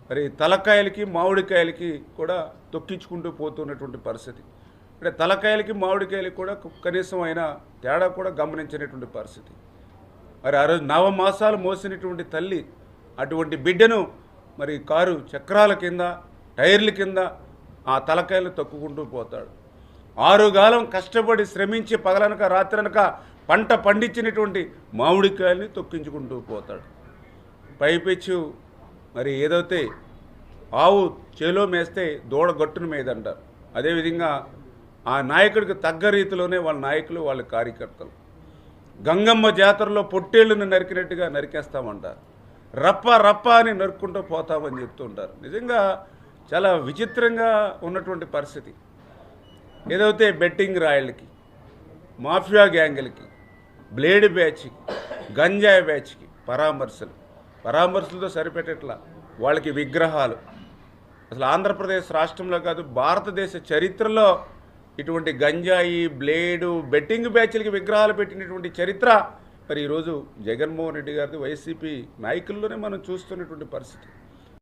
మరి తలకాయలకి మామిడికాయలకి కూడా తొక్కించుకుంటూ పోతున్నటువంటి పరిస్థితి. అంటే తలకాయలకి మామిడికాయలకి కూడా కనీసం అయిన తేడా కూడా గమనించినటువంటి పరిస్థితి. మరి ఆ రోజు నవమాసాలు మోసినటువంటి తల్లి అటువంటి బిడ్డను మరి కారు చక్రాల కింద టైర్ల కింద ఆ తలకాయలు తొక్కుకుంటూ పోతాడు. 6 కాలం కష్టపడి శ్రమించి పగలనక రాత్రనక పంట పండించినటువంటి మామిడికాయల్ని తొక్కించుకుంటూ పోతాడు. పైపెచ్చు మరి ఏదైతే ఆవు చేలో మేస్తే దూడ గట్టును మేదంటారు. అదేవిధంగా ఆ నాయకుడికి తగ్గ రీతిలోనే వాళ్ళ నాయకులు వాళ్ళ కార్యకర్తలు గంగమ్మ జాతరలో పొట్టేళ్లను నరికినట్టుగా నరికేస్తామంటారు. రప్ప రప్ప అని నరుక్కుంటూ పోతామని చెప్తుంటారు. నిజంగా చాలా విచిత్రంగా ఉన్నటువంటి పరిస్థితి. ఏదైతే బెట్టింగ్ రాయళ్ళకి, మాఫియా గ్యాంగులకి, బ్లేడ్ బ్యాచ్కి, గంజాయి బ్యాచ్కి పరామర్శలతో సరిపెట్టట్లా. వాళ్ళకి విగ్రహాలు అసలు ఆంధ్రప్రదేశ్ రాష్ట్రంలో కాదు భారతదేశ చరిత్రలో ఇటువంటి గంజాయి, బ్లేడు, బెట్టింగ్ బ్యాచ్లకి విగ్రహాలు పెట్టినటువంటి చరిత్ర మరి ఈరోజు జగన్మోహన్ రెడ్డి గారిది, వైసీపీ నాయకుల్లోనే మనం చూస్తున్నటువంటి పరిస్థితి.